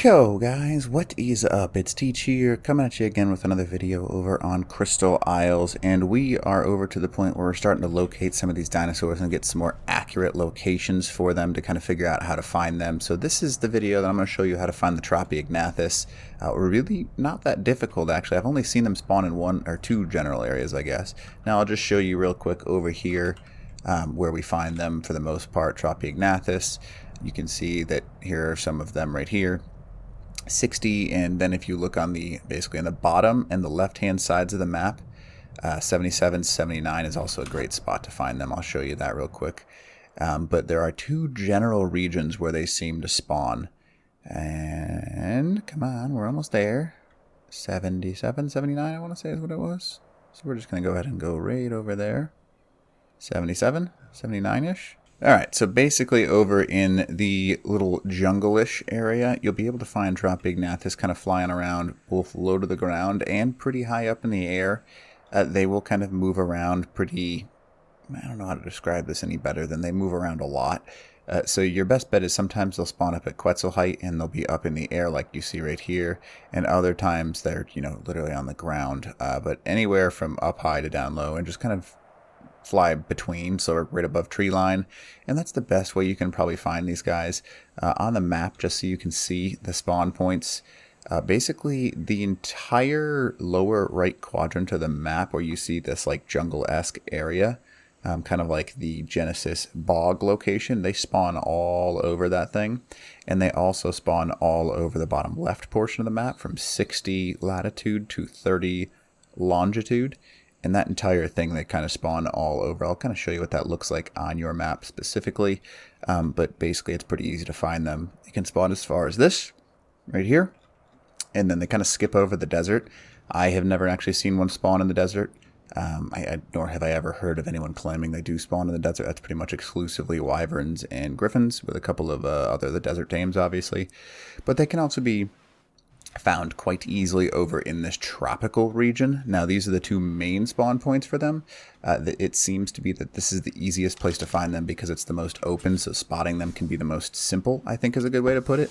Yo guys, what is up? It's Teach here, coming at you again with another video over on Crystal Isles, and we are over to the point where we're starting to locate some of these dinosaurs and get some more accurate locations for them to kind of figure out how to find them. So this is the video that I'm going to show you how to find the Tropeognathus. Really not that difficult actually. I've only seen them spawn in one or two general areas, I guess. Now I'll just show you real quick over here where we find them for the most part. Tropeognathus. You can see that here are some of them right here. 60, and then if you look on the basically on the bottom and the left hand sides of the map, 77, 79 is also a great spot to find them. I'll show you that real quick. But there are two general regions where they seem to spawn, and come on, we're almost there. 77, 79 I want to say is what it was, so we're just gonna go ahead and go right over there. 77, 79-ish. Alright, so basically over in the little jungle-ish area, you'll be able to find Tropeognathus kind of flying around both low to the ground and pretty high up in the air. They will kind of move around pretty, I don't know how to describe this any better than they move around a lot. So your best bet is sometimes they'll spawn up at Quetzal height and they'll be up in the air like you see right here. And other times they're, literally on the ground. But anywhere from up high to down low and just kind of fly between, so right above tree line, and that's the best way you can probably find these guys on the map, just so you can see the spawn points. Basically the entire lower right quadrant of the map where you see this like jungle-esque area, kind of like the Genesis bog location, they spawn all over that thing, and they also spawn all over the bottom left portion of the map from 60 latitude to 30 longitude. And that entire thing, they kind of spawn all over. I'll kind of show you what that looks like on your map specifically. But basically, it's pretty easy to find them. You can spawn as far as this, right here. And then they kind of skip over the desert. I have never actually seen one spawn in the desert. Nor have I ever heard of anyone claiming they do spawn in the desert. That's pretty much exclusively wyverns and griffins, with a couple of the desert dames, obviously. But they can also be found quite easily over in this tropical region. Now these are the two main spawn points for them. It seems to be that this is the easiest place to find them because it's the most open, so spotting them can be the most simple, I think is a good way to put it.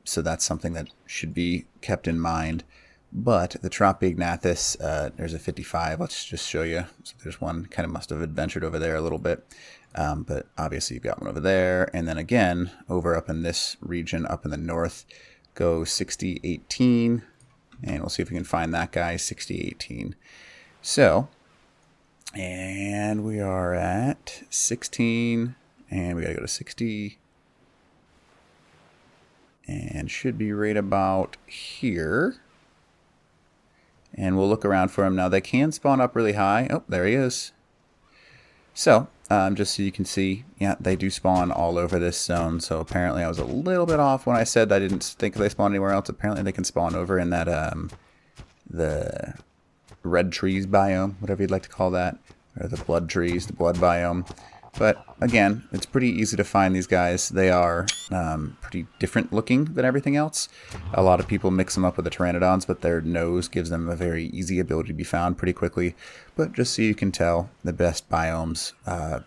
So that's something that should be kept in mind. But the Tropeognathus, there's a 55, let's just show you. So there's one, kind of must have adventured over there a little bit. But obviously you've got one over there, and then again over up in this region up in the north. Go 6018, and we'll see if we can find that guy, 6018. So, and we are at 16, and we gotta go to 60, and should be right about here. And we'll look around for him. Now they can spawn up really high. Oh, there he is. So, just so you can see, yeah, they do spawn all over this zone. So apparently I was a little bit off when I said I didn't think they spawn anywhere else. Apparently they can spawn over in that, the red trees biome, whatever you'd like to call that, or the blood trees, the blood biome. But again, it's pretty easy to find these guys. They are pretty different looking than everything else. A lot of people mix them up with the pteranodons, but their nose gives them a very easy ability to be found pretty quickly. But just so you can tell, the best biomes,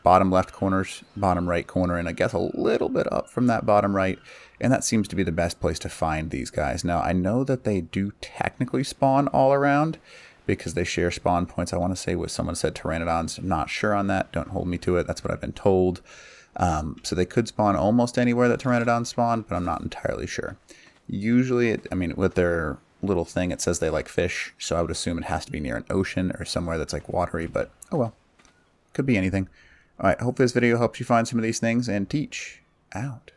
bottom left corners, bottom right corner, and I guess a little bit up from that bottom right. And that seems to be the best place to find these guys. Now, I know that they do technically spawn all around, because they share spawn points. I want to say what someone said pteranodons. I'm not sure on that. Don't hold me to it. That's what I've been told. So they could spawn almost anywhere that pteranodons spawn, but I'm not entirely sure. Usually, with their little thing, it says they like fish, so I would assume it has to be near an ocean or somewhere that's like watery, but oh well. Could be anything. Alright, hope this video helps you find some of these things, and Teach out.